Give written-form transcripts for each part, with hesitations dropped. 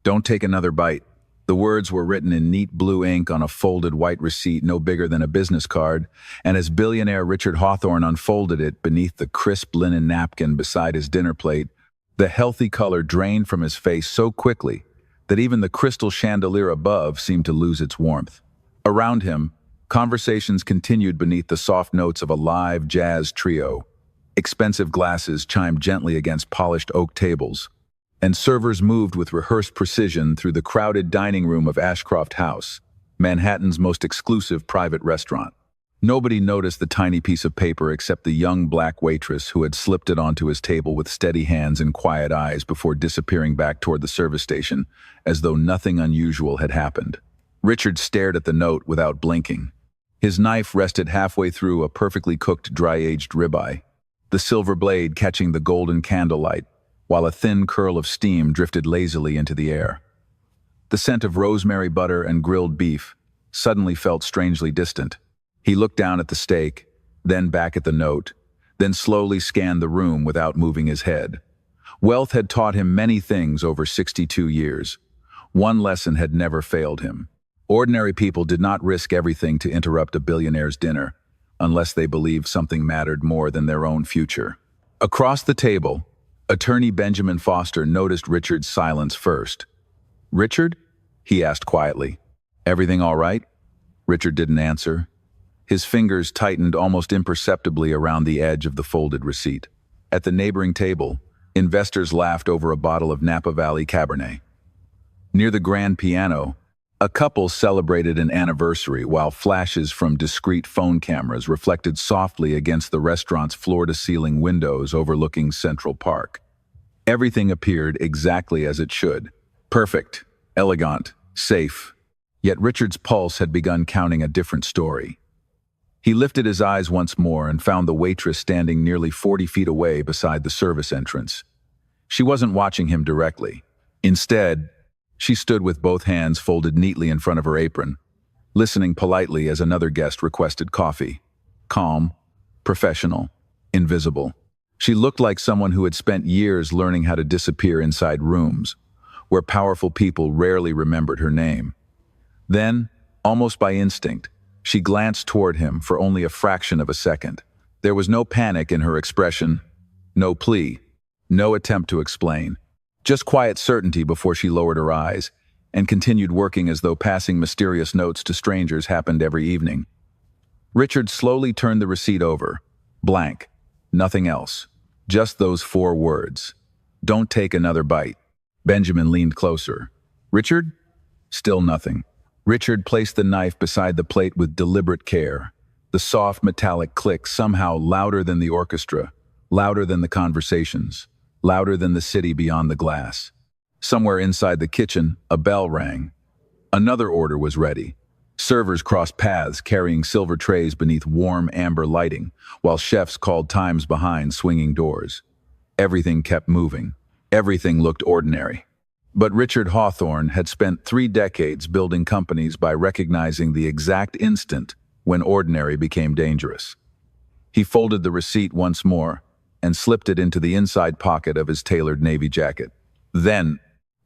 Don't take another bite. The words were written in neat blue ink on a folded white receipt no bigger than a business card, and as billionaire Richard Hawthorne unfolded it beneath the crisp linen napkin beside his dinner plate, the healthy color drained from his face so quickly that even the crystal chandelier above seemed to lose its warmth. Around him, conversations continued beneath the soft notes of a live jazz trio. Expensive glasses chimed gently against polished oak tables, and servers moved with rehearsed precision through the crowded dining room of Ashcroft House, Manhattan's most exclusive private restaurant. Nobody noticed the tiny piece of paper except the young black waitress who had slipped it onto his table with steady hands and quiet eyes before disappearing back toward the service station, as though nothing unusual had happened. Richard stared at the note without blinking. His knife rested halfway through a perfectly cooked dry-aged ribeye, the silver blade catching the golden candlelight, while a thin curl of steam drifted lazily into the air. The scent of rosemary butter and grilled beef suddenly felt strangely distant. He looked down at the steak, then back at the note, then slowly scanned the room without moving his head. Wealth had taught him many things over 62 years. One lesson had never failed him. Ordinary people did not risk everything to interrupt a billionaire's dinner, unless they believed something mattered more than their own future. Across the table, Attorney Benjamin Foster noticed Richard's silence first. "Richard?" he asked quietly. "Everything all right?" Richard didn't answer. His fingers tightened almost imperceptibly around the edge of the folded receipt. At the neighboring table, investors laughed over a bottle of Napa Valley Cabernet. Near the grand piano, a couple celebrated an anniversary while flashes from discreet phone cameras reflected softly against the restaurant's floor-to-ceiling windows overlooking Central Park. Everything appeared exactly as it should. Perfect, elegant, safe. Yet Richard's pulse had begun counting a different story. He lifted his eyes once more and found the waitress standing nearly 40 feet away beside the service entrance. She wasn't watching him directly. Instead, she stood with both hands folded neatly in front of her apron, listening politely as another guest requested coffee. Calm, professional, invisible. She looked like someone who had spent years learning how to disappear inside rooms, where powerful people rarely remembered her name. Then, almost by instinct, she glanced toward him for only a fraction of a second. There was no panic in her expression, no plea, no attempt to explain. Just quiet certainty before she lowered her eyes and continued working as though passing mysterious notes to strangers happened every evening. Richard slowly turned the receipt over. Blank. Nothing else. Just those 4 words. "Don't take another bite." Benjamin leaned closer. "Richard?" Still nothing. Richard placed the knife beside the plate with deliberate care. The soft metallic click somehow louder than the orchestra, louder than the conversations, louder than the city beyond the glass. Somewhere inside the kitchen, a bell rang. Another order was ready. Servers crossed paths carrying silver trays beneath warm amber lighting, while chefs called times behind swinging doors. Everything kept moving. Everything looked ordinary. But Richard Hawthorne had spent 3 decades building companies by recognizing the exact instant when ordinary became dangerous. He folded the receipt once more and slipped it into the inside pocket of his tailored navy jacket. Then,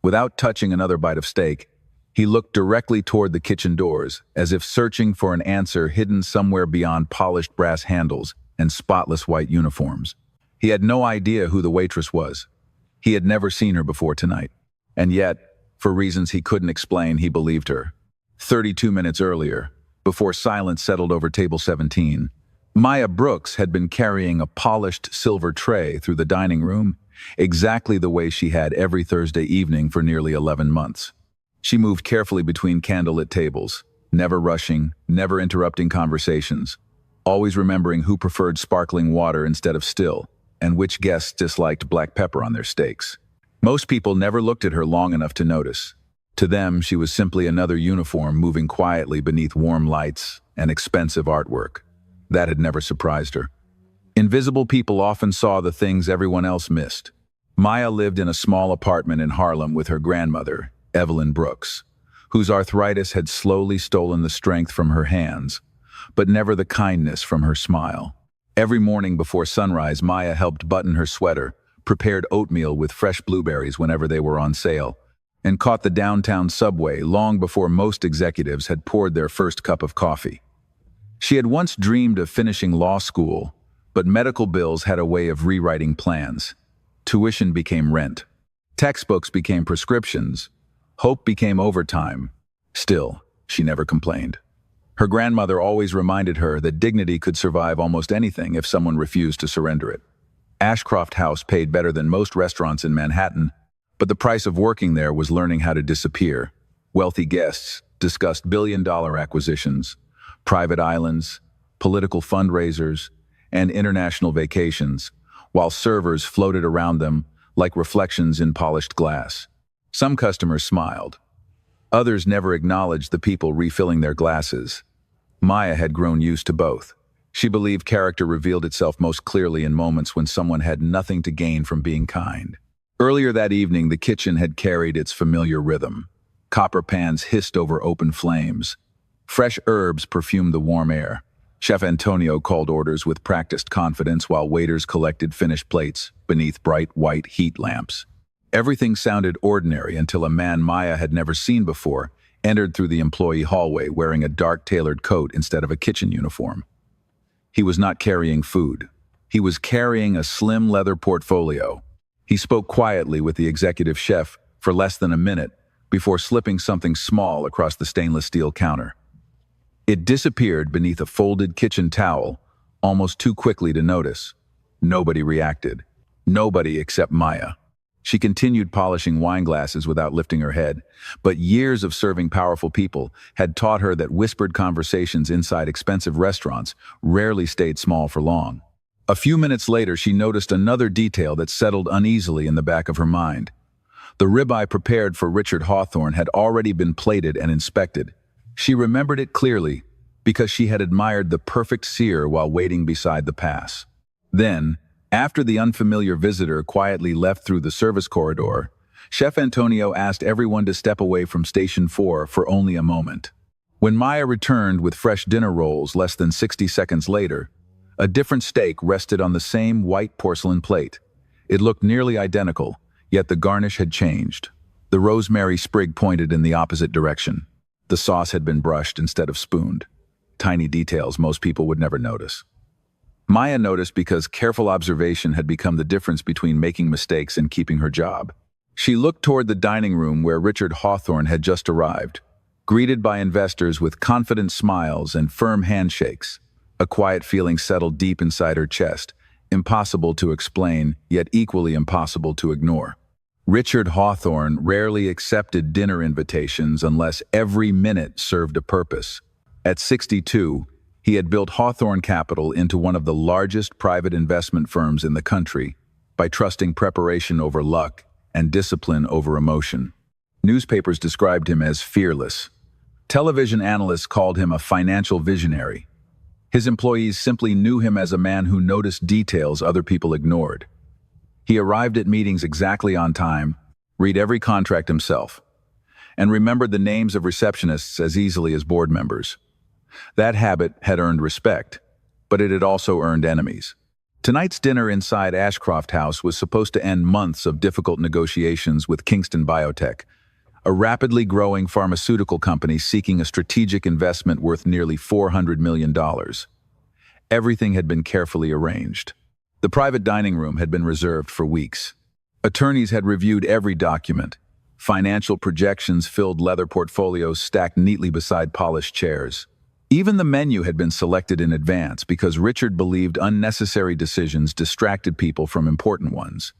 without touching another bite of steak, he looked directly toward the kitchen doors, as if searching for an answer hidden somewhere beyond polished brass handles and spotless white uniforms. He had no idea who the waitress was. He had never seen her before tonight. And yet, for reasons he couldn't explain, he believed her. 32 minutes earlier, before silence settled over table 17, Maya Brooks had been carrying a polished silver tray through the dining room, exactly the way she had every Thursday evening for nearly 11 months. She moved carefully between candlelit tables, never rushing, never interrupting conversations, always remembering who preferred sparkling water instead of still, and which guests disliked black pepper on their steaks. Most people never looked at her long enough to notice. To them, she was simply another uniform moving quietly beneath warm lights and expensive artwork. That had never surprised her. Invisible people often saw the things everyone else missed. Maya lived in a small apartment in Harlem with her grandmother, Evelyn Brooks, whose arthritis had slowly stolen the strength from her hands, but never the kindness from her smile. Every morning before sunrise, Maya helped button her sweater, prepared oatmeal with fresh blueberries whenever they were on sale, and caught the downtown subway long before most executives had poured their first cup of coffee. She had once dreamed of finishing law school, but medical bills had a way of rewriting plans. Tuition became rent. Textbooks became prescriptions. Hope became overtime. Still, she never complained. Her grandmother always reminded her that dignity could survive almost anything if someone refused to surrender it. Ashcroft House paid better than most restaurants in Manhattan, but the price of working there was learning how to disappear. Wealthy guests discussed billion-dollar acquisitions, private islands, political fundraisers, and international vacations, while servers floated around them like reflections in polished glass. Some customers smiled. Others never acknowledged the people refilling their glasses. Maya had grown used to both. She believed character revealed itself most clearly in moments when someone had nothing to gain from being kind. Earlier that evening, the kitchen had carried its familiar rhythm. Copper pans hissed over open flames. Fresh herbs perfumed the warm air. Chef Antonio called orders with practiced confidence while waiters collected finished plates beneath bright white heat lamps. Everything sounded ordinary until a man Maya had never seen before entered through the employee hallway wearing a dark tailored coat instead of a kitchen uniform. He was not carrying food. He was carrying a slim leather portfolio. He spoke quietly with the executive chef for less than a minute before slipping something small across the stainless steel counter. It disappeared beneath a folded kitchen towel, almost too quickly to notice. Nobody reacted. Nobody except Maya. She continued polishing wine glasses without lifting her head, but years of serving powerful people had taught her that whispered conversations inside expensive restaurants rarely stayed small for long. A few minutes later, she noticed another detail that settled uneasily in the back of her mind. The ribeye prepared for Richard Hawthorne had already been plated and inspected. She remembered it clearly because she had admired the perfect sear while waiting beside the pass. Then, after the unfamiliar visitor quietly left through the service corridor, Chef Antonio asked everyone to step away from Station 4 for only a moment. When Maya returned with fresh dinner rolls less than 60 seconds later, a different steak rested on the same white porcelain plate. It looked nearly identical, yet the garnish had changed. The rosemary sprig pointed in the opposite direction. The sauce had been brushed instead of spooned. Tiny details most people would never notice. Maya noticed because careful observation had become the difference between making mistakes and keeping her job. She looked toward the dining room where Richard Hawthorne had just arrived, greeted by investors with confident smiles and firm handshakes. A quiet feeling settled deep inside her chest, impossible to explain, yet equally impossible to ignore. Richard Hawthorne rarely accepted dinner invitations unless every minute served a purpose. At 62, he had built Hawthorne Capital into one of the largest private investment firms in the country by trusting preparation over luck and discipline over emotion. Newspapers described him as fearless. Television analysts called him a financial visionary. His employees simply knew him as a man who noticed details other people ignored. He arrived at meetings exactly on time, read every contract himself, and remembered the names of receptionists as easily as board members. That habit had earned respect, but it had also earned enemies. Tonight's dinner inside Ashcroft House was supposed to end months of difficult negotiations with Kingston Biotech, a rapidly growing pharmaceutical company seeking a strategic investment worth nearly $400 million. Everything had been carefully arranged. The private dining room had been reserved for weeks. Attorneys had reviewed every document. Financial projections filled leather portfolios stacked neatly beside polished chairs. Even the menu had been selected in advance because Richard believed unnecessary decisions distracted people from important ones.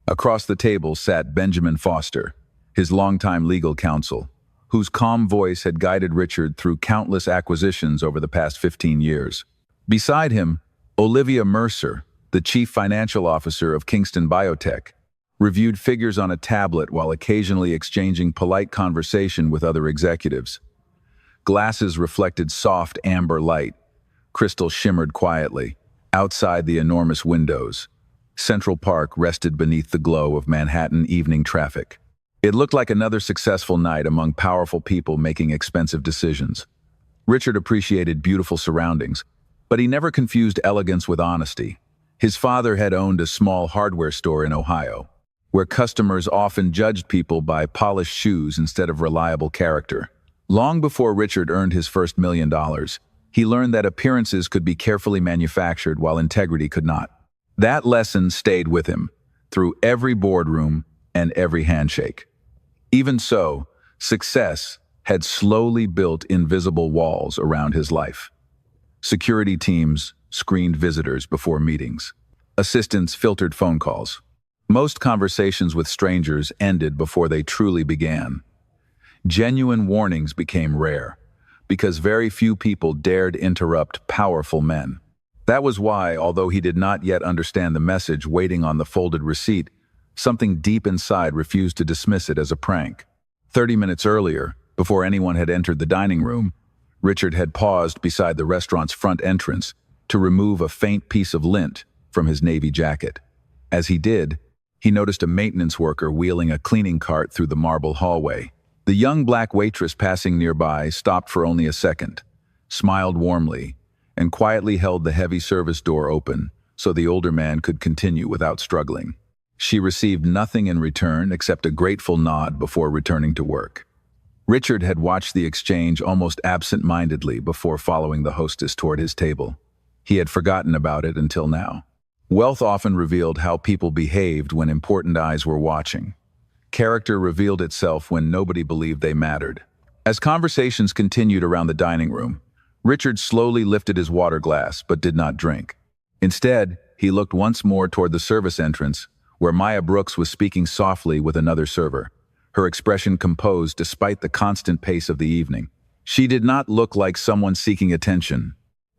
Across the table sat Benjamin Foster, his longtime legal counsel, whose calm voice had guided Richard through countless acquisitions over the past 15 years. Beside him, Olivia Mercer, the chief financial officer of Kingston Biotech, reviewed figures on a tablet while occasionally exchanging polite conversation with other executives. Glasses reflected soft amber light. Crystal shimmered quietly. Outside the enormous windows, Central Park rested beneath the glow of Manhattan evening traffic. It looked like another successful night among powerful people making expensive decisions. Richard appreciated beautiful surroundings, but he never confused elegance with honesty. His father had owned a small hardware store in Ohio. where customers often judged people by polished shoes instead of reliable character. Long before Richard earned his first $1 million, he learned that appearances could be carefully manufactured while integrity could not. That lesson stayed with him through every boardroom and every handshake. Even so, success had slowly built invisible walls around his life. Security teams screened visitors before meetings. Assistants filtered phone calls. Most conversations with strangers ended before they truly began. Genuine warnings became rare, because very few people dared interrupt powerful men. That was why, although he did not yet understand the message waiting on the folded receipt, something deep inside refused to dismiss it as a prank. 30 minutes earlier, before anyone had entered the dining room, Richard had paused beside the restaurant's front entrance to remove a faint piece of lint from his navy jacket. As he did, he noticed a maintenance worker wheeling a cleaning cart through the marble hallway. The young black waitress passing nearby stopped for only a second, smiled warmly, and quietly held the heavy service door open so the older man could continue without struggling. She received nothing in return except a grateful nod before returning to work. Richard had watched the exchange almost absent-mindedly before following the hostess toward his table. He had forgotten about it until now. Wealth often revealed how people behaved when important eyes were watching. Character revealed itself when nobody believed they mattered. As conversations continued around the dining room, Richard slowly lifted his water glass but did not drink. Instead, he looked once more toward the service entrance, where Maya Brooks was speaking softly with another server, her expression composed despite the constant pace of the evening. She did not look like someone seeking attention.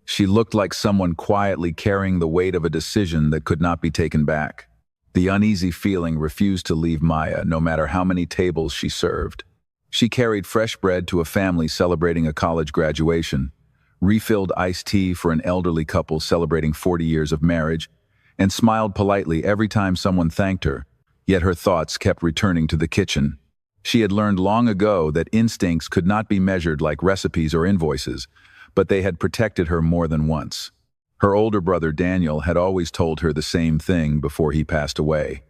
She looked like someone quietly carrying the weight of a decision that could not be taken back. The uneasy feeling refused to leave Maya, no matter how many tables she served. She carried fresh bread to a family celebrating a college graduation, refilled iced tea for an elderly couple celebrating 40 years of marriage, and smiled politely every time someone thanked her, yet her thoughts kept returning to the kitchen. She had learned long ago that instincts could not be measured like recipes or invoices, but they had protected her more than once. Her older brother Daniel had always told her the same thing before he passed away.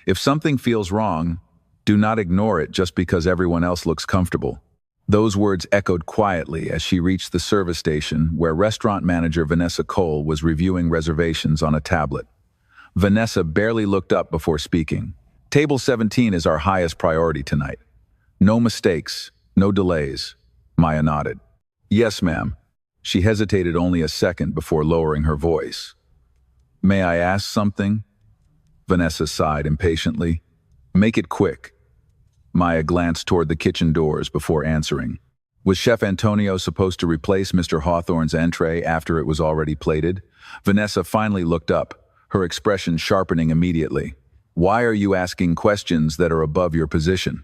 If something feels wrong, do not ignore it just because everyone else looks comfortable. Those words echoed quietly as she reached the service station where restaurant manager Vanessa Cole was reviewing reservations on a tablet. Vanessa barely looked up before speaking. Table 17 is our highest priority tonight. No mistakes, no delays. Maya nodded. Yes, ma'am. She hesitated only a second before lowering her voice. May I ask something? Vanessa sighed impatiently. Make it quick. Maya glanced toward the kitchen doors before answering. Was Chef Antonio supposed to replace Mr. Hawthorne's entree after it was already plated? Vanessa finally looked up, her expression sharpening immediately. Why are you asking questions that are above your position?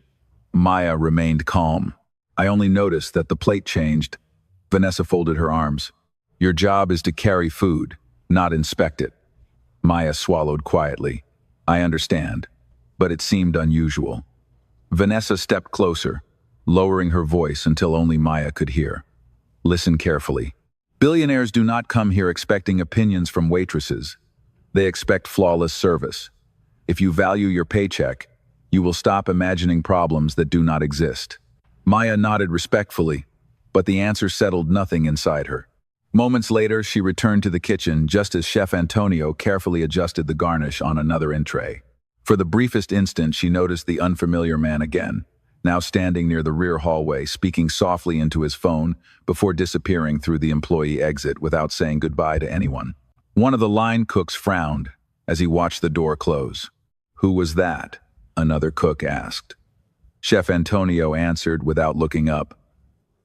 Maya remained calm. I only noticed that the plate changed. Vanessa folded her arms. Your job is to carry food, not inspect it. Maya swallowed quietly. I understand, but it seemed unusual. Vanessa stepped closer, lowering her voice until only Maya could hear. Listen carefully. Billionaires do not come here expecting opinions from waitresses. They expect flawless service. If you value your paycheck, you will stop imagining problems that do not exist. Maya nodded respectfully, but the answer settled nothing inside her. Moments later, she returned to the kitchen just as Chef Antonio carefully adjusted the garnish on another entree. For the briefest instant, she noticed the unfamiliar man again, now standing near the rear hallway, speaking softly into his phone before disappearing through the employee exit without saying goodbye to anyone. One of the line cooks frowned as he watched the door close. Who was that? Another cook asked. Chef Antonio answered without looking up.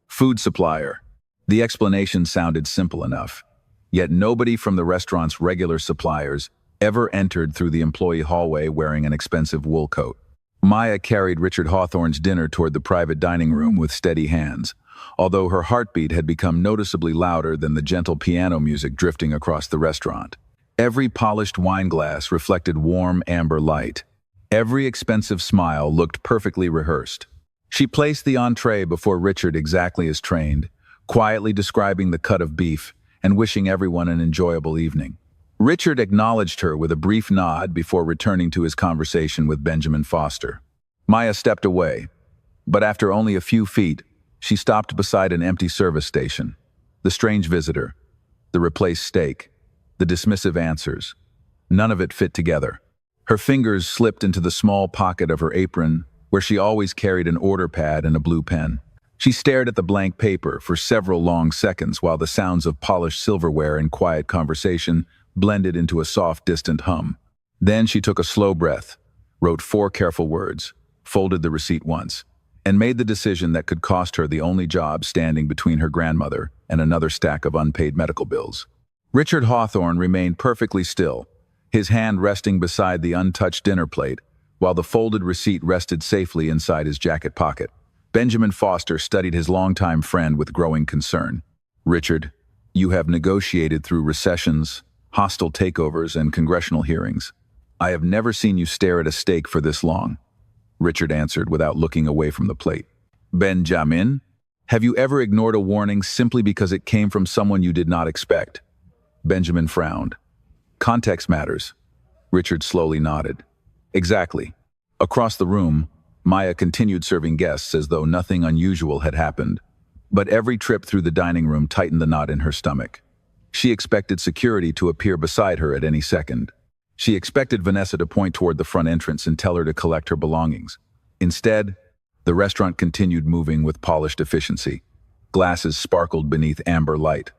Food supplier. The explanation sounded simple enough, yet nobody from the restaurant's regular suppliers ever entered through the employee hallway wearing an expensive wool coat. Maya carried Richard Hawthorne's dinner toward the private dining room with steady hands, although her heartbeat had become noticeably louder than the gentle piano music drifting across the restaurant. Every polished wine glass reflected warm amber light. Every expensive smile looked perfectly rehearsed. She placed the entree before Richard exactly as trained, quietly describing the cut of beef and wishing everyone an enjoyable evening. Richard acknowledged her with a brief nod before returning to his conversation with Benjamin Foster. Maya stepped away, but after only a few feet, she stopped beside an empty service station. The strange visitor, the replaced steak, the dismissive answers. None of it fit together. Her fingers slipped into the small pocket of her apron, where she always carried an order pad and a blue pen. She stared at the blank paper for several long seconds while the sounds of polished silverware and quiet conversation blended into a soft, distant hum. Then she took a slow breath, wrote 4 careful words, folded the receipt once, and made the decision that could cost her the only job standing between her grandmother and another stack of unpaid medical bills. Richard Hawthorne remained perfectly still, his hand resting beside the untouched dinner plate, while the folded receipt rested safely inside his jacket pocket. Benjamin Foster studied his longtime friend with growing concern. "Richard, you have negotiated through recessions, hostile takeovers, and congressional hearings. I have never seen you stare at a steak for this long," Richard answered without looking away from the plate. "Benjamin, have you ever ignored a warning simply because it came from someone you did not expect?" Benjamin frowned. "Context matters." Richard slowly nodded. "Exactly." Across the room, Maya continued serving guests as though nothing unusual had happened. But every trip through the dining room tightened the knot in her stomach. She expected security to appear beside her at any second. She expected Vanessa to point toward the front entrance and tell her to collect her belongings. Instead, the restaurant continued moving with polished efficiency. Glasses sparkled beneath amber light.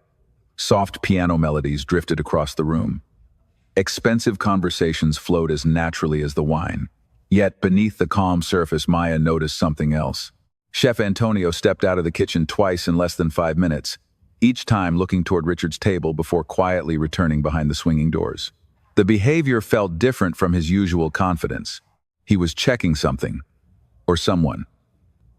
Soft piano melodies drifted across the room. Expensive conversations flowed as naturally as the wine. Yet, beneath the calm surface, Maya noticed something else. Chef Antonio stepped out of the kitchen twice in less than 5 minutes, each time looking toward Richard's table before quietly returning behind the swinging doors. The behavior felt different from his usual confidence. He was checking something, or someone.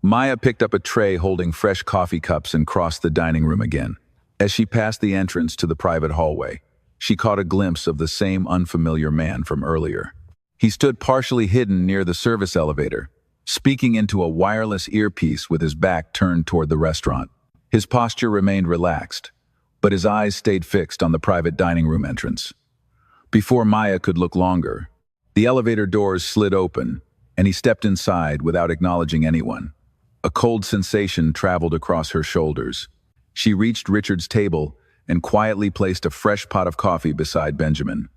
Maya picked up a tray holding fresh coffee cups and crossed the dining room again. As she passed the entrance to the private hallway, she caught a glimpse of the same unfamiliar man from earlier. He stood partially hidden near the service elevator, speaking into a wireless earpiece with his back turned toward the restaurant. His posture remained relaxed, but his eyes stayed fixed on the private dining room entrance. Before Maya could look longer, the elevator doors slid open, and he stepped inside without acknowledging anyone. A cold sensation traveled across her shoulders. She reached Richard's table and quietly placed a fresh pot of coffee beside Benjamin.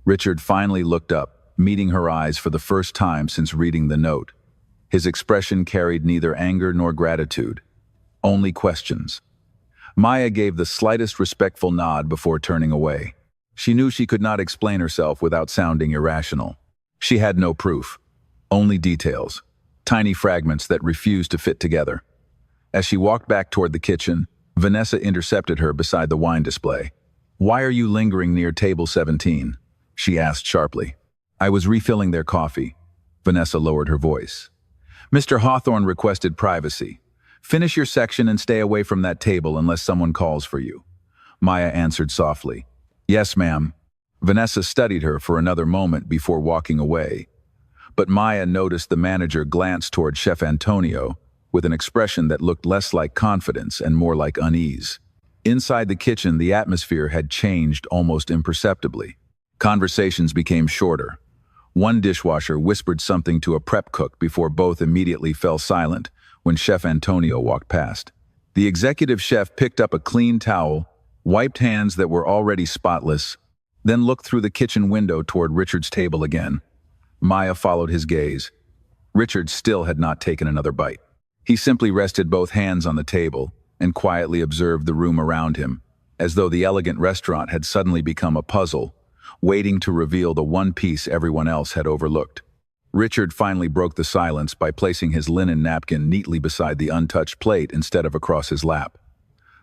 Richard finally looked up, meeting her eyes for the first time since reading the note. His expression carried neither anger nor gratitude, only questions. Maya gave the slightest respectful nod before turning away. She knew she could not explain herself without sounding irrational. She had no proof, only details, tiny fragments that refused to fit together. As she walked back toward the kitchen, Vanessa intercepted her beside the wine display. "Why are you lingering near table 17? She asked sharply. "I was refilling their coffee." Vanessa lowered her voice. "Mr. Hawthorne requested privacy. Finish your section and stay away from that table unless someone calls for you." Maya answered softly. "Yes, ma'am." Vanessa studied her for another moment before walking away. But Maya noticed the manager glance toward Chef Antonio with an expression that looked less like confidence and more like unease. Inside the kitchen, the atmosphere had changed almost imperceptibly. Conversations became shorter. One dishwasher whispered something to a prep cook before both immediately fell silent when Chef Antonio walked past. The executive chef picked up a clean towel, wiped hands that were already spotless, then looked through the kitchen window toward Richard's table again. Maya followed his gaze. Richard still had not taken another bite. He simply rested both hands on the table and quietly observed the room around him, as though the elegant restaurant had suddenly become a puzzle, waiting to reveal the one piece everyone else had overlooked. Richard finally broke the silence by placing his linen napkin neatly beside the untouched plate instead of across his lap.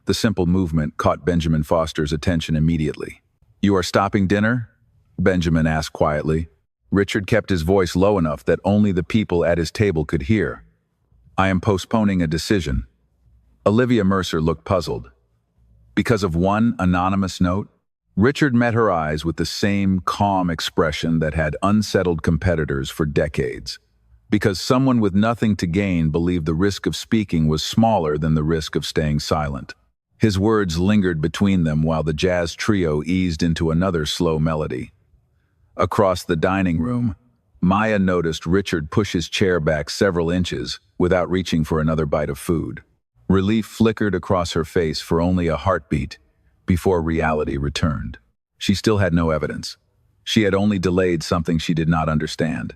The simple movement caught Benjamin Foster's attention immediately. "You are stopping dinner?" Benjamin asked quietly. Richard kept his voice low enough that only the people at his table could hear. "I am postponing a decision." Olivia Mercer looked puzzled. Because of one anonymous note? Richard met her eyes with the same calm expression that had unsettled competitors for decades. Because someone with nothing to gain believed the risk of speaking was smaller than the risk of staying silent. His words lingered between them while the jazz trio eased into another slow melody. Across the dining room, Maya noticed Richard push his chair back several inches without reaching for another bite of food. Relief flickered across her face for only a heartbeat before reality returned. She still had no evidence. She had only delayed something she did not understand.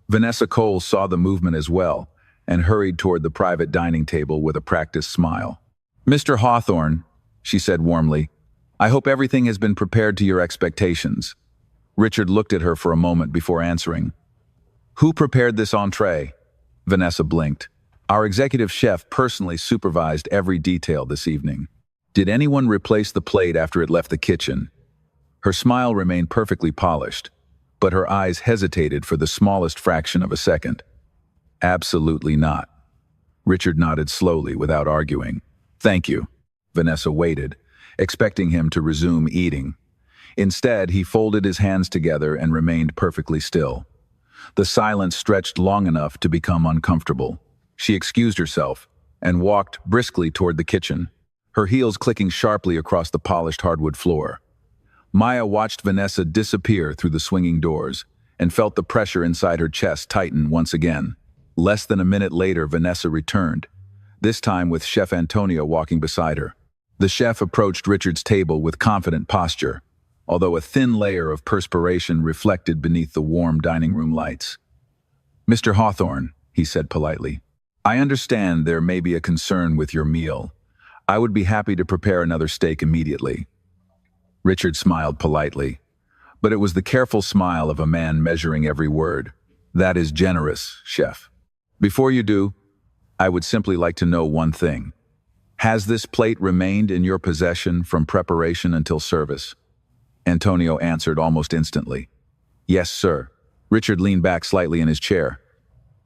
Vanessa Cole saw the movement as well and hurried toward the private dining table with a practiced smile. "Mr. Hawthorne," she said warmly, "I hope everything has been prepared to your expectations." Richard looked at her for a moment before answering. "Who prepared this entree?" Vanessa blinked. "Our executive chef personally supervised every detail this evening." "Did anyone replace the plate after it left the kitchen?" Her smile remained perfectly polished, but her eyes hesitated for the smallest fraction of a second. "Absolutely not." Richard nodded slowly without arguing. "Thank you." Vanessa waited, expecting him to resume eating. Instead, he folded his hands together and remained perfectly still. The silence stretched long enough to become uncomfortable. She excused herself and walked briskly toward the kitchen, her heels clicking sharply across the polished hardwood floor. Maya watched Vanessa disappear through the swinging doors and felt the pressure inside her chest tighten once again. Less than a minute later, Vanessa returned, this time with Chef Antonio walking beside her. The chef approached Richard's table with confident posture, although a thin layer of perspiration reflected beneath the warm dining room lights. "Mr. Hawthorne," he said politely, "I understand there may be a concern with your meal. I would be happy to prepare another steak immediately." Richard smiled politely, but it was the careful smile of a man measuring every word. "That is generous, chef. Before you do, I would simply like to know one thing. Has this plate remained in your possession from preparation until service?" Antonio answered almost instantly. "Yes, sir." Richard leaned back slightly in his chair.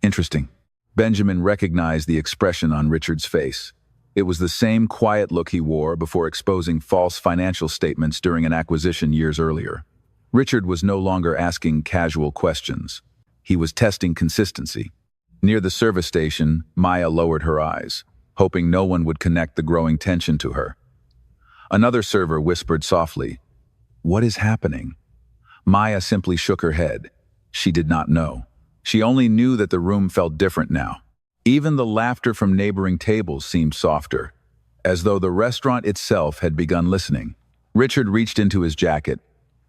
"Interesting." Benjamin recognized the expression on Richard's face. It was the same quiet look he wore before exposing false financial statements during an acquisition years earlier. Richard was no longer asking casual questions. He was testing consistency. Near the service station, Maya lowered her eyes, hoping no one would connect the growing tension to her. Another server whispered softly, "What is happening?" Maya simply shook her head. She did not know. She only knew that the room felt different now. Even the laughter from neighboring tables seemed softer, as though the restaurant itself had begun listening. Richard reached into his jacket,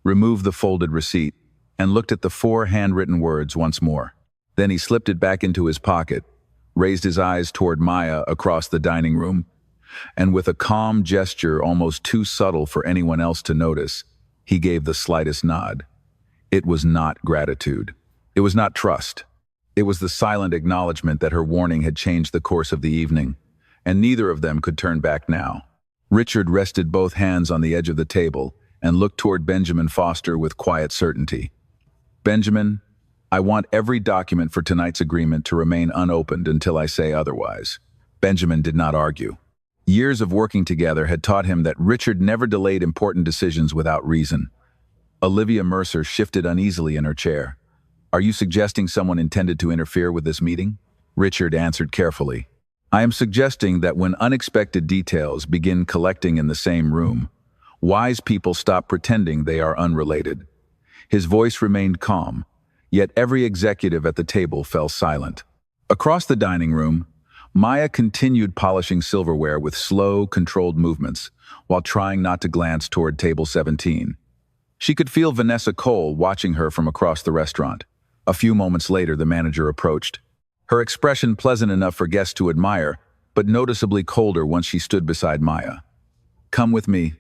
removed the folded receipt, and looked at the 4 handwritten words once more. Then he slipped it back into his pocket, raised his eyes toward Maya across the dining room, and with a calm gesture almost too subtle for anyone else to notice, he gave the slightest nod. It was not gratitude. It was not trust. It was the silent acknowledgement that her warning had changed the course of the evening, and neither of them could turn back now. Richard rested both hands on the edge of the table and looked toward Benjamin Foster with quiet certainty. "Benjamin, I want every document for tonight's agreement to remain unopened until I say otherwise." Benjamin did not argue. Years of working together had taught him that Richard never delayed important decisions without reason. Olivia Mercer shifted uneasily in her chair. "Are you suggesting someone intended to interfere with this meeting?" Richard answered carefully. "I am suggesting that when unexpected details begin collecting in the same room, wise people stop pretending they are unrelated." His voice remained calm, yet every executive at the table fell silent. Across the dining room, Maya continued polishing silverware with slow, controlled movements, while trying not to glance toward table 17. She could feel Vanessa Cole watching her from across the restaurant. A few moments later, the manager approached. Her expression pleasant enough for guests to admire, but noticeably colder once she stood beside Maya. "Come with me,"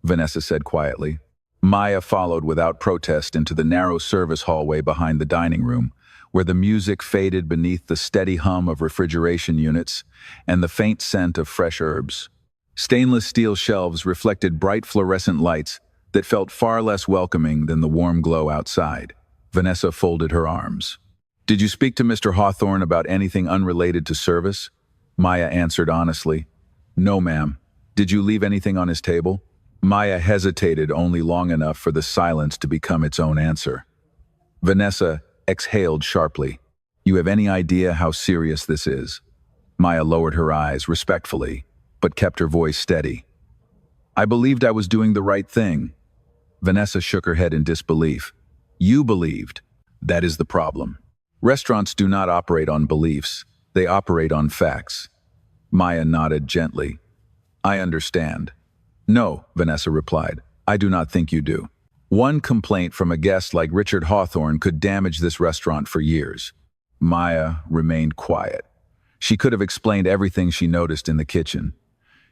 Vanessa said quietly. Maya followed without protest into the narrow service hallway behind the dining room, where the music faded beneath the steady hum of refrigeration units and the faint scent of fresh herbs. Stainless steel shelves reflected bright fluorescent lights that felt far less welcoming than the warm glow outside. Vanessa folded her arms. "Did you speak to Mr. Hawthorne about anything unrelated to service?" Maya answered honestly. "No, ma'am. Did you leave anything on his table?" Maya hesitated only long enough for the silence to become its own answer. Vanessa exhaled sharply. "You have any idea how serious this is?" Maya lowered her eyes respectfully, but kept her voice steady. I believed I was doing the right thing. Vanessa shook her head in disbelief. You believed. That is the problem. Restaurants do not operate on beliefs. They operate on facts. Maya nodded gently. I understand. No, Vanessa replied. I do not think you do. One complaint from a guest like Richard Hawthorne could damage this restaurant for years. Maya remained quiet. She could have explained everything she noticed in the kitchen.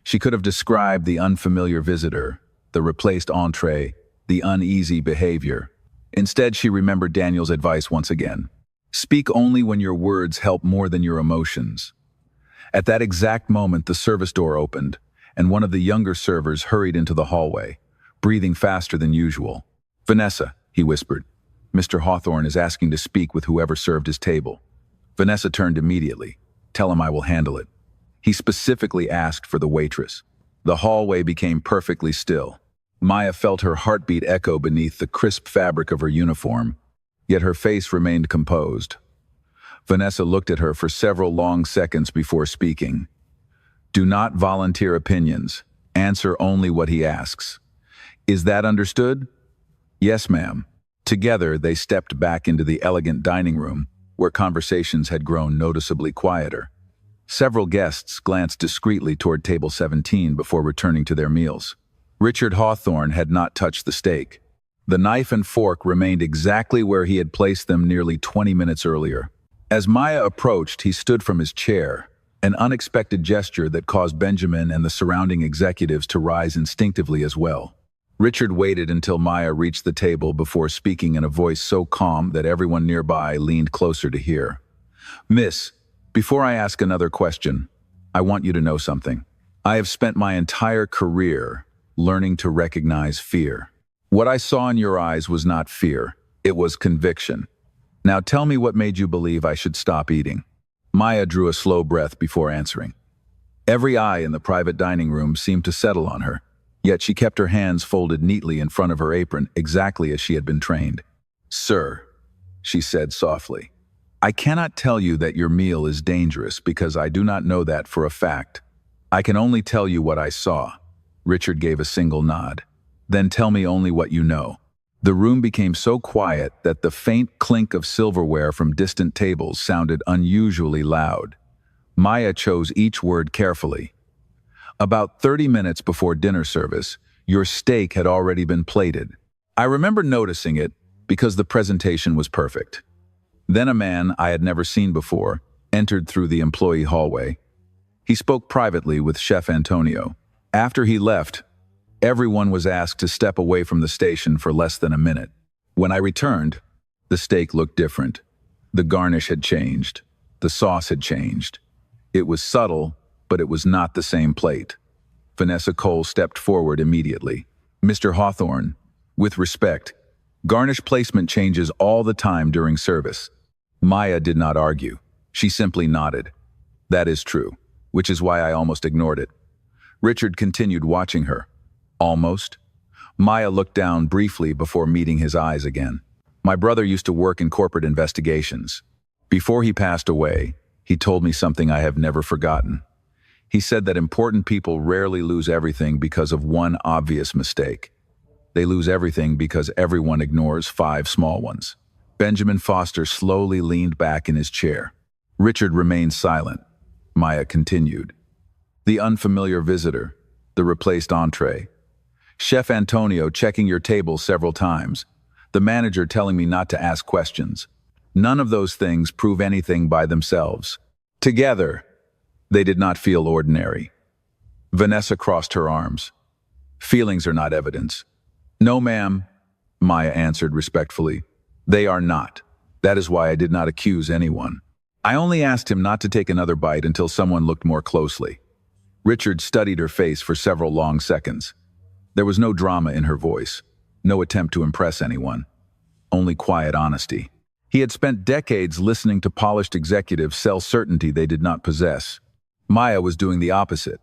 She could have described the unfamiliar visitor, the replaced entree, the uneasy behavior. Instead, she remembered Daniel's advice once again. Speak only when your words help more than your emotions. At that exact moment, the service door opened, and one of the younger servers hurried into the hallway, breathing faster than usual. Vanessa, he whispered. Mr. Hawthorne is asking to speak with whoever served his table. Vanessa turned immediately. Tell him I will handle it. He specifically asked for the waitress. The hallway became perfectly still. Maya felt her heartbeat echo beneath the crisp fabric of her uniform, yet her face remained composed. Vanessa looked at her for several long seconds before speaking. Do not volunteer opinions. Answer only what he asks. Is that understood? Yes, ma'am. Together, they stepped back into the elegant dining room, where conversations had grown noticeably quieter. Several guests glanced discreetly toward table 17 before returning to their meals. Richard Hawthorne had not touched the steak. The knife and fork remained exactly where he had placed them nearly 20 minutes earlier. As Maya approached, he stood from his chair, an unexpected gesture that caused Benjamin and the surrounding executives to rise instinctively as well. Richard waited until Maya reached the table before speaking in a voice so calm that everyone nearby leaned closer to hear. Miss, before I ask another question, I want you to know something. I have spent my entire career learning to recognize fear. What I saw in your eyes was not fear, it was conviction. Now tell me what made you believe I should stop eating. Maya drew a slow breath before answering. Every eye in the private dining room seemed to settle on her, yet she kept her hands folded neatly in front of her apron, exactly as she had been trained. Sir, she said softly, I cannot tell you that your meal is dangerous because I do not know that for a fact. I can only tell you what I saw. Richard gave a single nod. Then tell me only what you know. The room became so quiet that the faint clink of silverware from distant tables sounded unusually loud. Maya chose each word carefully. About 30 minutes before dinner service, your steak had already been plated. I remember noticing it because the presentation was perfect. Then a man I had never seen before entered through the employee hallway. He spoke privately with Chef Antonio. After he left, everyone was asked to step away from the station for less than a minute. When I returned, the steak looked different. The garnish had changed. The sauce had changed. It was subtle, but it was not the same plate. Vanessa Cole stepped forward immediately. Mr. Hawthorne, with respect, garnish placement changes all the time during service. Maya did not argue. She simply nodded. That is true, which is why I almost ignored it. Richard continued watching her. Almost. Maya looked down briefly before meeting his eyes again. My brother used to work in corporate investigations. Before he passed away, he told me something I have never forgotten. He said that important people rarely lose everything because of one obvious mistake. They lose everything because everyone ignores 5 small ones. Benjamin Foster slowly leaned back in his chair. Richard remained silent. Maya continued. The unfamiliar visitor, the replaced entree, Chef Antonio checking your table several times, the manager telling me not to ask questions. None of those things prove anything by themselves. Together, they did not feel ordinary. Vanessa crossed her arms. Feelings are not evidence. No, ma'am, Maya answered respectfully. They are not. That is why I did not accuse anyone. I only asked him not to take another bite until someone looked more closely. Richard studied her face for several long seconds. There was no drama in her voice, no attempt to impress anyone, only quiet honesty. He had spent decades listening to polished executives sell certainty they did not possess. Maya was doing the opposite.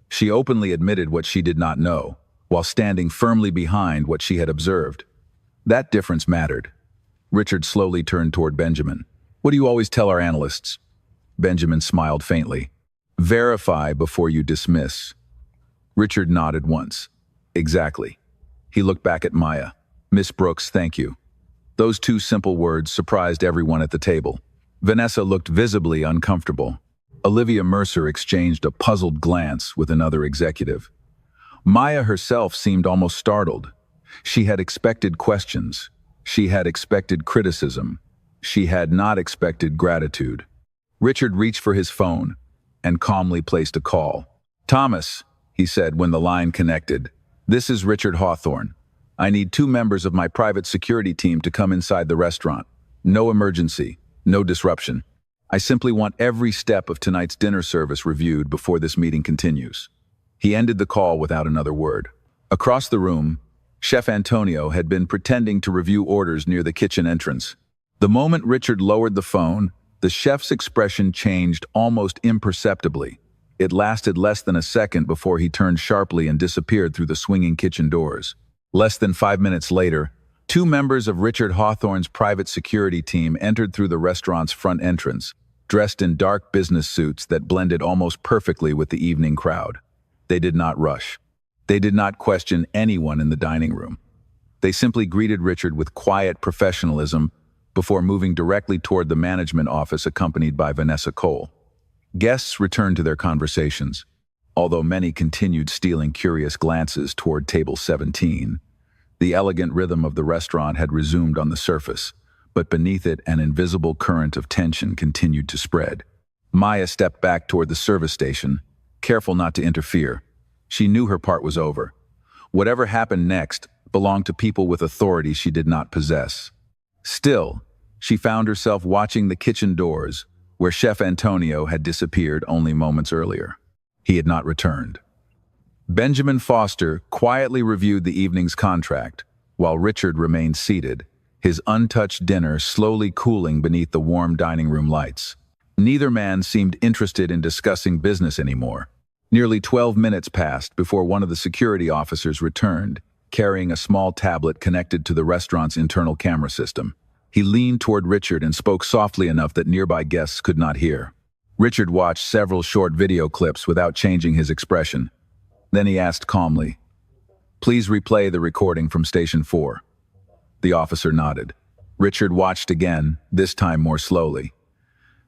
She openly admitted what she did not know, while standing firmly behind what she had observed. That difference mattered. Richard slowly turned toward Benjamin. What do you always tell our analysts? Benjamin smiled faintly. Verify before you dismiss. Richard nodded once. Exactly. He looked back at Maya. Miss Brooks, thank you. Those two simple words surprised everyone at the table. Vanessa looked visibly uncomfortable. Olivia Mercer exchanged a puzzled glance with another executive. Maya herself seemed almost startled. She had expected questions. She had expected criticism. She had not expected gratitude. Richard reached for his phone and calmly placed a call. Thomas, he said when the line connected, this is Richard Hawthorne. I need 2 members of my private security team to come inside the restaurant. No emergency, no disruption. I simply want every step of tonight's dinner service reviewed before this meeting continues. He ended the call without another word. Across the room, Chef Antonio had been pretending to review orders near the kitchen entrance. The moment Richard lowered the phone, the chef's expression changed almost imperceptibly. It lasted less than a second before he turned sharply and disappeared through the swinging kitchen doors. Less than 5 minutes later, 2 members of Richard Hawthorne's private security team entered through the restaurant's front entrance, dressed in dark business suits that blended almost perfectly with the evening crowd. They did not rush. They did not question anyone in the dining room. They simply greeted Richard with quiet professionalism before moving directly toward the management office accompanied by Vanessa Cole. Guests returned to their conversations, although many continued stealing curious glances toward table 17. The elegant rhythm of the restaurant had resumed on the surface, but beneath it an invisible current of tension continued to spread. Maya stepped back toward the service station, careful not to interfere. She knew her part was over. Whatever happened next belonged to people with authority she did not possess. Still, she found herself watching the kitchen doors, where Chef Antonio had disappeared only moments earlier. He had not returned. Benjamin Foster quietly reviewed the evening's contract, while Richard remained seated, his untouched dinner slowly cooling beneath the warm dining room lights. Neither man seemed interested in discussing business anymore. Nearly 12 minutes passed before one of the security officers returned, carrying a small tablet connected to the restaurant's internal camera system. He leaned toward Richard and spoke softly enough that nearby guests could not hear. Richard watched several short video clips without changing his expression. Then he asked calmly, "Please replay the recording from Station 4. The officer nodded. Richard watched again, this time more slowly.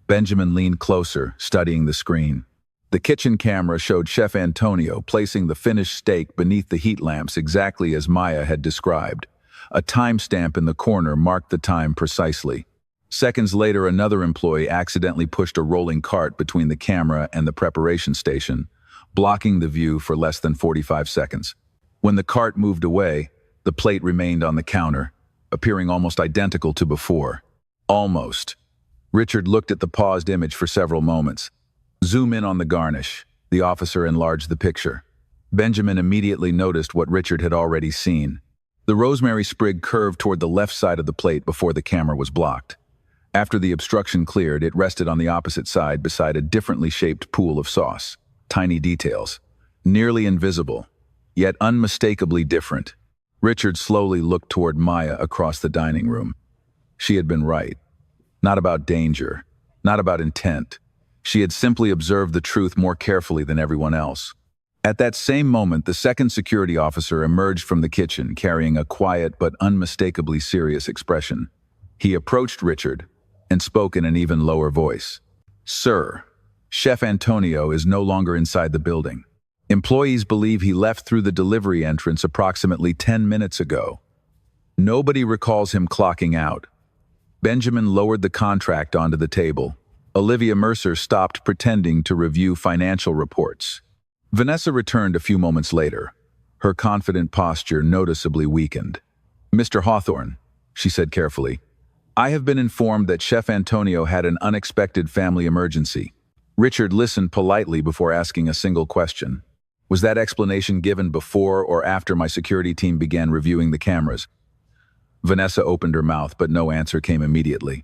Benjamin leaned closer, studying the screen. The kitchen camera showed Chef Antonio placing the finished steak beneath the heat lamps exactly as Maya had described. A timestamp in the corner marked the time precisely. Seconds later, another employee accidentally pushed a rolling cart between the camera and the preparation station, blocking the view for less than 45 seconds. When the cart moved away, the plate remained on the counter, appearing almost identical to before. Almost. Richard looked at the paused image for several moments. Zoom in on the garnish. The officer enlarged the picture. Benjamin immediately noticed what Richard had already seen. The rosemary sprig curved toward the left side of the plate before the camera was blocked. After the obstruction cleared, it rested on the opposite side beside a differently shaped pool of sauce. Tiny details. Nearly invisible, yet unmistakably different. Richard slowly looked toward Maya across the dining room. She had been right. Not about danger, not about intent. She had simply observed the truth more carefully than everyone else. At that same moment, the second security officer emerged from the kitchen carrying a quiet but unmistakably serious expression. He approached Richard and spoke in an even lower voice. "Sir, Chef Antonio is no longer inside the building. Employees believe he left through the delivery entrance approximately 10 minutes ago. Nobody recalls him clocking out." Benjamin lowered the contract onto the table. Olivia Mercer stopped pretending to review financial reports. Vanessa returned a few moments later, her confident posture noticeably weakened. "Mr. Hawthorne," she said carefully, "I have been informed that Chef Antonio had an unexpected family emergency." Richard listened politely before asking a single question. "Was that explanation given before or after my security team began reviewing the cameras?" Vanessa opened her mouth, but no answer came immediately.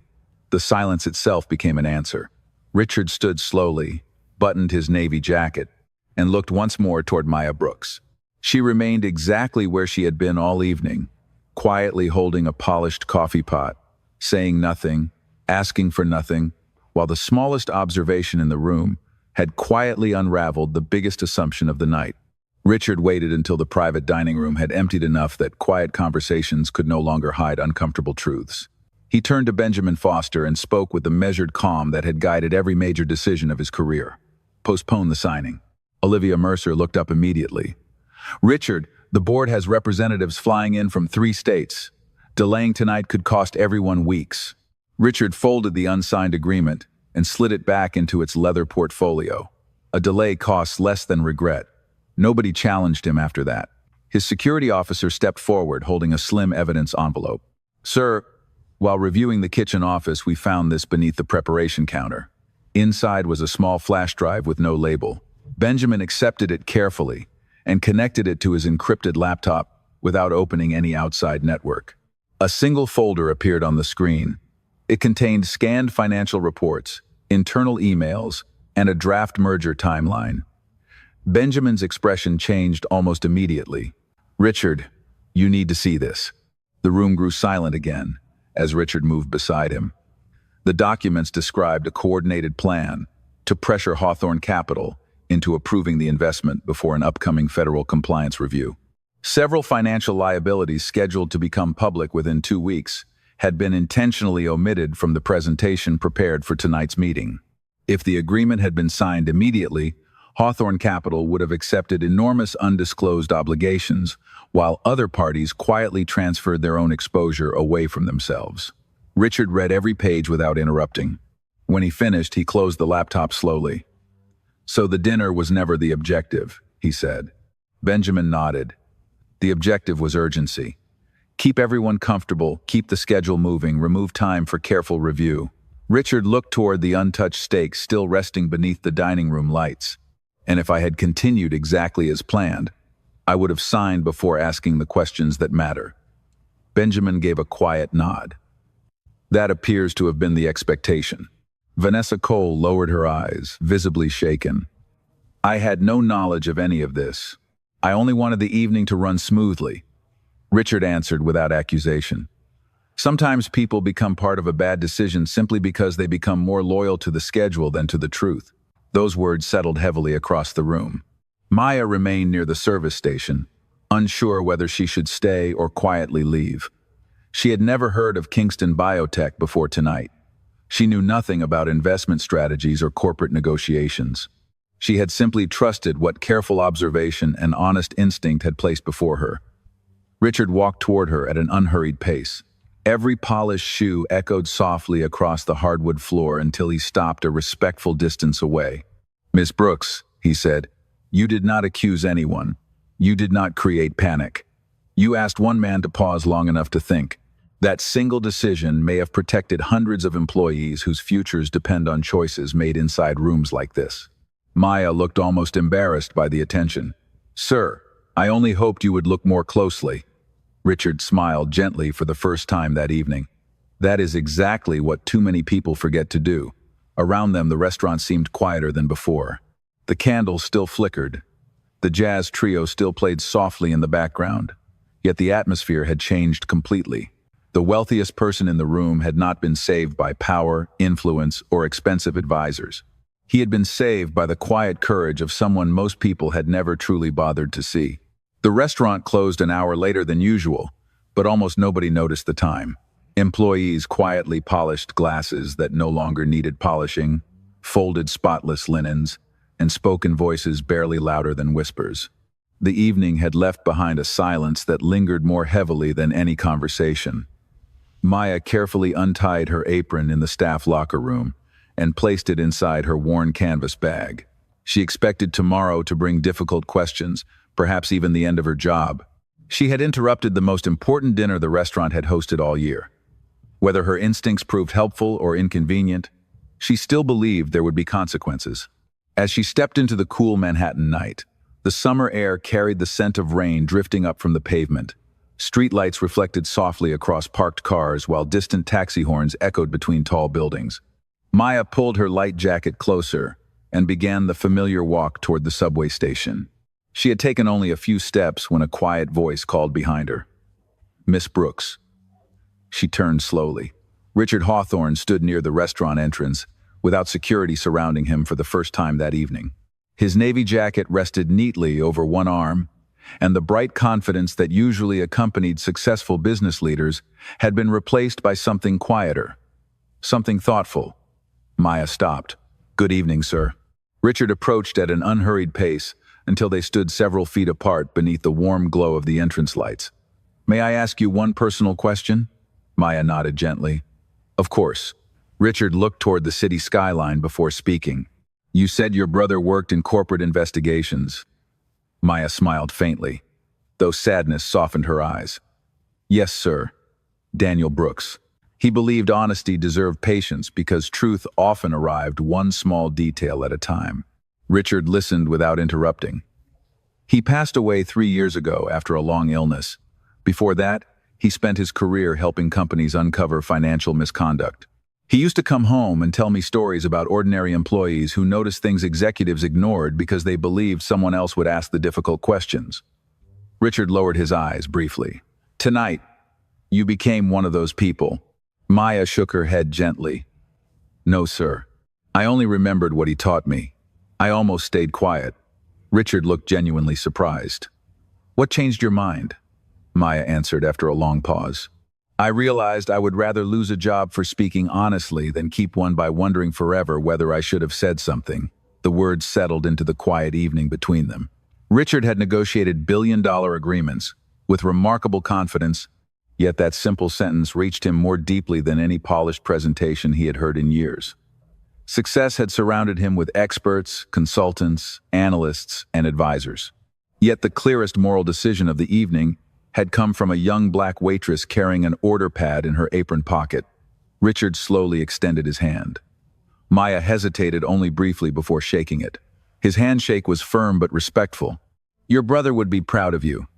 The silence itself became an answer. Richard stood slowly, buttoned his navy jacket, and looked once more toward Maya Brooks. She remained exactly where she had been all evening, quietly holding a polished coffee pot, saying nothing, asking for nothing, while the smallest observation in the room had quietly unraveled the biggest assumption of the night. Richard waited until the private dining room had emptied enough that quiet conversations could no longer hide uncomfortable truths. He turned to Benjamin Foster and spoke with the measured calm that had guided every major decision of his career. Postpone the signing. Olivia Mercer looked up immediately. Richard, the board has representatives flying in from 3 states. Delaying tonight could cost everyone weeks. Richard folded the unsigned agreement and slid it back into its leather portfolio. A delay costs less than regret. Nobody challenged him after that. His security officer stepped forward, holding a slim evidence envelope. Sir, while reviewing the kitchen office, we found this beneath the preparation counter. Inside was a small flash drive with no label. Benjamin accepted it carefully and connected it to his encrypted laptop without opening any outside network. A single folder appeared on the screen. It contained scanned financial reports, internal emails, and a draft merger timeline. Benjamin's expression changed almost immediately. Richard, you need to see this. The room grew silent again as Richard moved beside him. The documents described a coordinated plan to pressure Hawthorne Capital into approving the investment before an upcoming federal compliance review. Several financial liabilities scheduled to become public within 2 weeks had been intentionally omitted from the presentation prepared for tonight's meeting. If the agreement had been signed immediately, Hawthorne Capital would have accepted enormous undisclosed obligations, while other parties quietly transferred their own exposure away from themselves. Richard read every page without interrupting. When he finished, he closed the laptop slowly. So the dinner was never the objective, he said. Benjamin nodded. The objective was urgency. Keep everyone comfortable, keep the schedule moving, remove time for careful review. Richard looked toward the untouched steak still resting beneath the dining room lights. And if I had continued exactly as planned, I would have signed before asking the questions that matter. Benjamin gave a quiet nod. That appears to have been the expectation. Vanessa Cole lowered her eyes, visibly shaken. I had no knowledge of any of this. I only wanted the evening to run smoothly. Richard answered without accusation. Sometimes people become part of a bad decision simply because they become more loyal to the schedule than to the truth. Those words settled heavily across the room. Maya remained near the service station, unsure whether she should stay or quietly leave. She had never heard of Kingston Biotech before tonight. She knew nothing about investment strategies or corporate negotiations. She had simply trusted what careful observation and honest instinct had placed before her. Richard walked toward her at an unhurried pace. Every polished shoe echoed softly across the hardwood floor until he stopped a respectful distance away. Miss Brooks, he said, you did not accuse anyone. You did not create panic. You asked one man to pause long enough to think. That single decision may have protected hundreds of employees whose futures depend on choices made inside rooms like this. Maya looked almost embarrassed by the attention. Sir, I only hoped you would look more closely. Richard smiled gently for the first time that evening. That is exactly what too many people forget to do. Around them, the restaurant seemed quieter than before. The candles still flickered. The jazz trio still played softly in the background. Yet the atmosphere had changed completely. The wealthiest person in the room had not been saved by power, influence, or expensive advisors. He had been saved by the quiet courage of someone most people had never truly bothered to see. The restaurant closed an hour later than usual, but almost nobody noticed the time. Employees quietly polished glasses that no longer needed polishing, folded spotless linens, and spoken voices barely louder than whispers. The evening had left behind a silence that lingered more heavily than any conversation. Maya carefully untied her apron in the staff locker room and placed it inside her worn canvas bag. She expected tomorrow to bring difficult questions, perhaps even the end of her job. She had interrupted the most important dinner the restaurant had hosted all year. Whether her instincts proved helpful or inconvenient, she still believed there would be consequences. As she stepped into the cool Manhattan night, the summer air carried the scent of rain drifting up from the pavement. Streetlights reflected softly across parked cars while distant taxi horns echoed between tall buildings. Maya pulled her light jacket closer and began the familiar walk toward the subway station. She had taken only a few steps when a quiet voice called behind her. Miss Brooks. She turned slowly. Richard Hawthorne stood near the restaurant entrance, without security surrounding him for the first time that evening. His navy jacket rested neatly over one arm, and the bright confidence that usually accompanied successful business leaders had been replaced by something quieter, something thoughtful. Maya stopped. "Good evening, sir." Richard approached at an unhurried pace until they stood several feet apart beneath the warm glow of the entrance lights. "May I ask you one personal question?" Maya nodded gently. "Of course." Richard looked toward the city skyline before speaking. "You said your brother worked in corporate investigations." Maya smiled faintly, though sadness softened her eyes. "Yes, sir. Daniel Brooks. He believed honesty deserved patience because truth often arrived one small detail at a time." Richard listened without interrupting. "He passed away 3 years ago after a long illness. Before that, he spent his career helping companies uncover financial misconduct. He used to come home and tell me stories about ordinary employees who noticed things executives ignored because they believed someone else would ask the difficult questions." Richard lowered his eyes briefly. "Tonight, you became one of those people." Maya shook her head gently. "No, sir. I only remembered what he taught me. I almost stayed quiet." Richard looked genuinely surprised. "What changed your mind?" Maya answered after a long pause. "I realized I would rather lose a job for speaking honestly than keep one by wondering forever whether I should have said something." The words settled into the quiet evening between them. Richard had negotiated billion-dollar agreements with remarkable confidence, yet that simple sentence reached him more deeply than any polished presentation he had heard in years. Success had surrounded him with experts, consultants, analysts, and advisors. Yet the clearest moral decision of the evening had come from a young black waitress carrying an order pad in her apron pocket. Richard slowly extended his hand. Maya hesitated only briefly before shaking it. His handshake was firm but respectful. "Your brother would be proud of you,"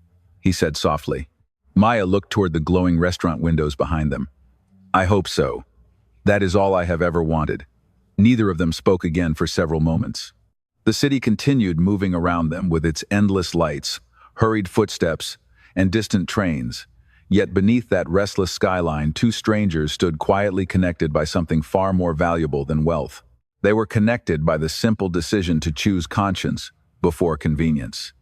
he said softly. Maya looked toward the glowing restaurant windows behind them. "I hope so. That is all I have ever wanted." Neither of them spoke again for several moments. The city continued moving around them with its endless lights, hurried footsteps, and distant trains. Yet beneath that restless skyline, two strangers stood quietly connected by something far more valuable than wealth. They were connected by the simple decision to choose conscience before convenience.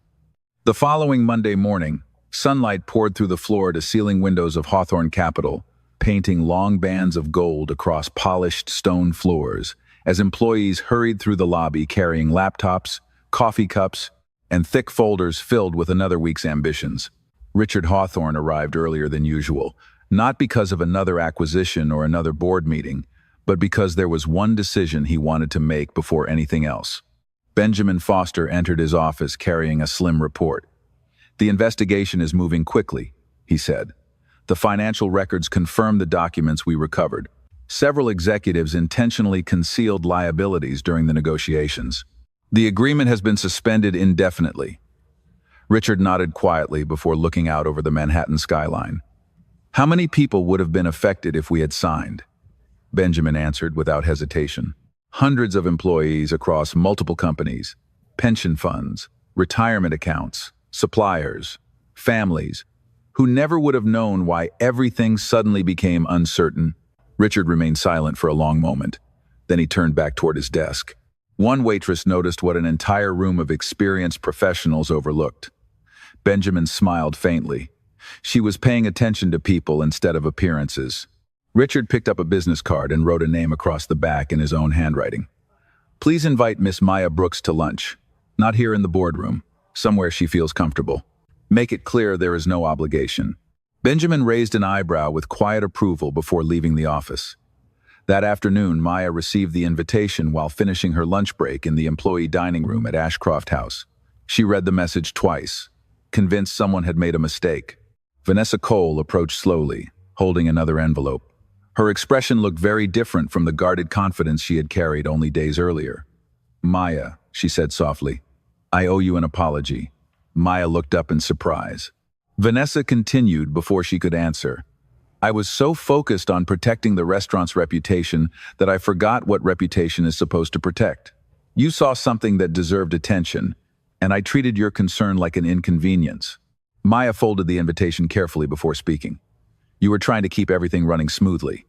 The following Monday morning, sunlight poured through the floor-to-ceiling windows of Hawthorne Capital, painting long bands of gold across polished stone floors, as employees hurried through the lobby carrying laptops, coffee cups, and thick folders filled with another week's ambitions. Richard Hawthorne arrived earlier than usual, not because of another acquisition or another board meeting, but because there was one decision he wanted to make before anything else. Benjamin Foster entered his office carrying a slim report. "The investigation is moving quickly," he said. "The financial records confirm the documents we recovered. Several executives intentionally concealed liabilities during the negotiations. The agreement has been suspended indefinitely." Richard nodded quietly before looking out over the Manhattan skyline. "How many people would have been affected if we had signed?" Benjamin answered without hesitation. "Hundreds of employees across multiple companies, pension funds, retirement accounts, suppliers, families, who never would have known why everything suddenly became uncertain." Richard remained silent for a long moment. Then he turned back toward his desk. One waitress noticed what an entire room of experienced professionals overlooked. Benjamin smiled faintly. She was paying attention to people instead of appearances. Richard picked up a business card and wrote a name across the back in his own handwriting. "Please invite Miss Maya Brooks to lunch. Not here in the boardroom. Somewhere she feels comfortable. Make it clear there is no obligation." Benjamin raised an eyebrow with quiet approval before leaving the office. That afternoon, Maya received the invitation while finishing her lunch break in the employee dining room at Ashcroft House. She read the message twice, convinced someone had made a mistake. Vanessa Cole approached slowly, holding another envelope. Her expression looked very different from the guarded confidence she had carried only days earlier. "Maya," she said softly, "I owe you an apology." Maya looked up in surprise. Vanessa continued before she could answer. "I was so focused on protecting the restaurant's reputation that I forgot what reputation is supposed to protect. You saw something that deserved attention, and I treated your concern like an inconvenience." Maya folded the invitation carefully before speaking. "You were trying to keep everything running smoothly."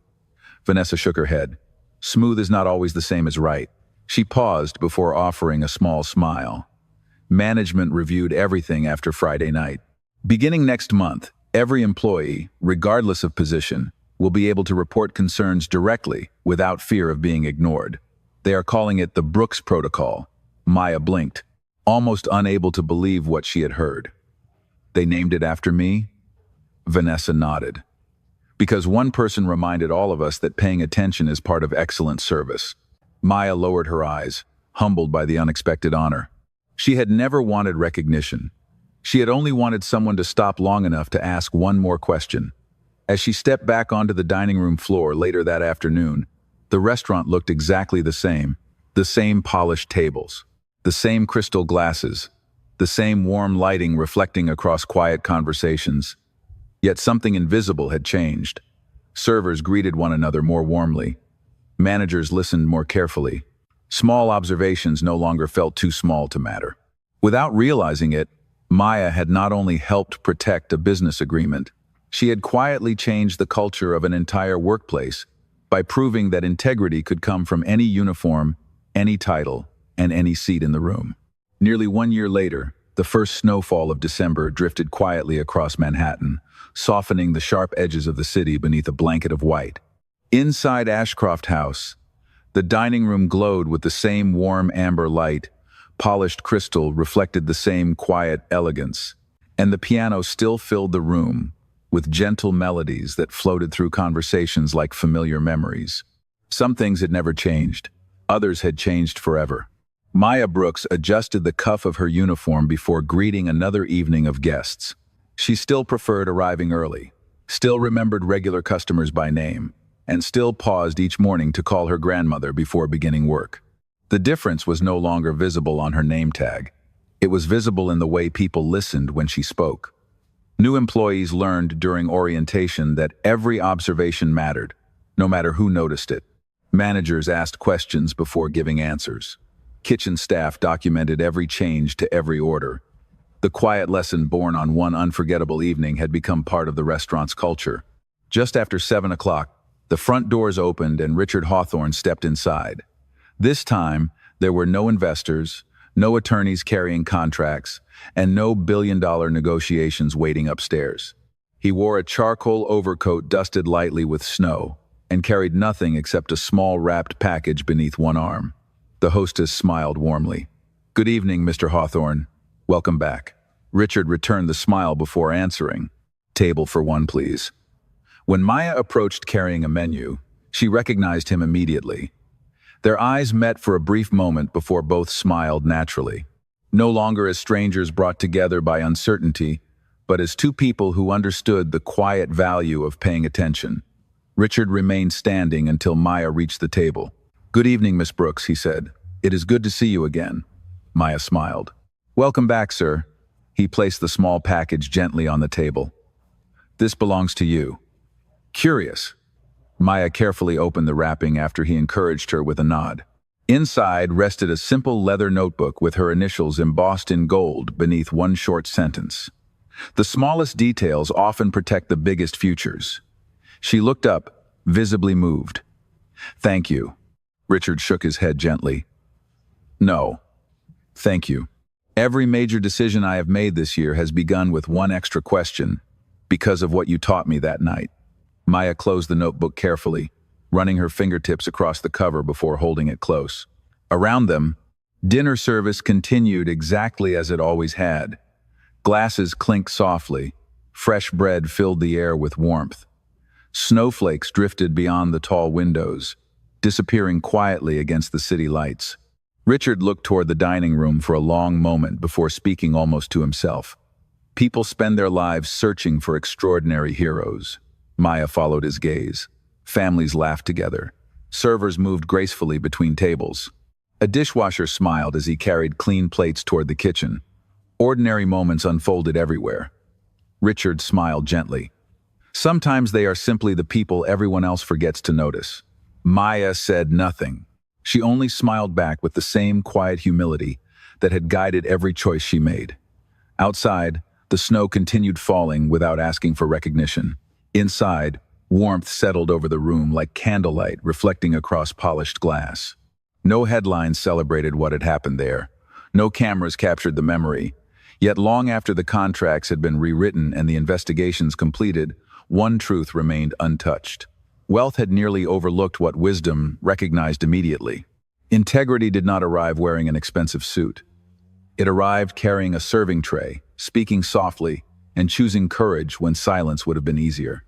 Vanessa shook her head. "Smooth is not always the same as right. She paused before offering a small smile. Management reviewed everything after Friday night. Beginning next month, every employee, regardless of position, will be able to report concerns directly without fear of being ignored. They are calling it the Brooks Protocol. Maya blinked, almost unable to believe what she had heard. They named it after me? Vanessa nodded. Because one person reminded all of us that paying attention is part of excellent service. Maya lowered her eyes, humbled by the unexpected honor. She had never wanted recognition. She had only wanted someone to stop long enough to ask one more question. As she stepped back onto the dining room floor later that afternoon, the restaurant looked exactly the same. The same polished tables, the same crystal glasses, the same warm lighting reflecting across quiet conversations. Yet something invisible had changed. Servers greeted one another more warmly. Managers listened more carefully. Small observations no longer felt too small to matter. Without realizing it, Maya had not only helped protect a business agreement, she had quietly changed the culture of an entire workplace by proving that integrity could come from any uniform, any title, and any seat in the room. Nearly 1 year later, the first snowfall of December drifted quietly across Manhattan, softening the sharp edges of the city beneath a blanket of white. Inside Ashcroft House, the dining room glowed with the same warm amber light, polished crystal reflected the same quiet elegance, and the piano still filled the room with gentle melodies that floated through conversations like familiar memories. Some things had never changed. Others had changed forever. Maya Brooks adjusted the cuff of her uniform before greeting another evening of guests. She still preferred arriving early, still remembered regular customers by name, and still paused each morning to call her grandmother before beginning work. The difference was no longer visible on her name tag. It was visible in the way people listened when she spoke. New employees learned during orientation that every observation mattered, no matter who noticed it. Managers asked questions before giving answers. Kitchen staff documented every change to every order. The quiet lesson born on one unforgettable evening had become part of the restaurant's culture. Just after 7 o'clock, the front doors opened and Richard Hawthorne stepped inside. This time, there were no investors, no attorneys carrying contracts, and no billion-dollar negotiations waiting upstairs. He wore a charcoal overcoat dusted lightly with snow and carried nothing except a small wrapped package beneath one arm. The hostess smiled warmly. "Good evening, Mr. Hawthorne. Welcome back." Richard returned the smile before answering. "Table for one, please." When Maya approached carrying a menu, she recognized him immediately. Their eyes met for a brief moment before both smiled naturally. No longer as strangers brought together by uncertainty, but as two people who understood the quiet value of paying attention. Richard remained standing until Maya reached the table. "Good evening, Miss Brooks," he said. "It is good to see you again." Maya smiled. "Welcome back, sir." He placed the small package gently on the table. "This belongs to you." "Curious." Maya carefully opened the wrapping after he encouraged her with a nod. Inside rested a simple leather notebook with her initials embossed in gold beneath one short sentence. The smallest details often protect the biggest futures. She looked up, visibly moved. "Thank you." Richard shook his head gently. "No. Thank you. Every major decision I have made this year has begun with one extra question, because of what you taught me that night." Maya closed the notebook carefully, running her fingertips across the cover before holding it close. Around them, dinner service continued exactly as it always had. Glasses clinked softly, fresh bread filled the air with warmth. Snowflakes drifted beyond the tall windows, disappearing quietly against the city lights. Richard looked toward the dining room for a long moment before speaking almost to himself. People spend their lives searching for extraordinary heroes. Maya followed his gaze. Families laughed together. Servers moved gracefully between tables. A dishwasher smiled as he carried clean plates toward the kitchen. Ordinary moments unfolded everywhere. Richard smiled gently. Sometimes they are simply the people everyone else forgets to notice. Maya said nothing. She only smiled back with the same quiet humility that had guided every choice she made. Outside, the snow continued falling without asking for recognition. Inside, warmth settled over the room like candlelight reflecting across polished glass. No headlines celebrated what had happened there. No cameras captured the memory. Yet long after the contracts had been rewritten and the investigations completed, one truth remained untouched. Wealth had nearly overlooked what wisdom recognized immediately. Integrity did not arrive wearing an expensive suit. It arrived carrying a serving tray, speaking softly, and choosing courage when silence would have been easier.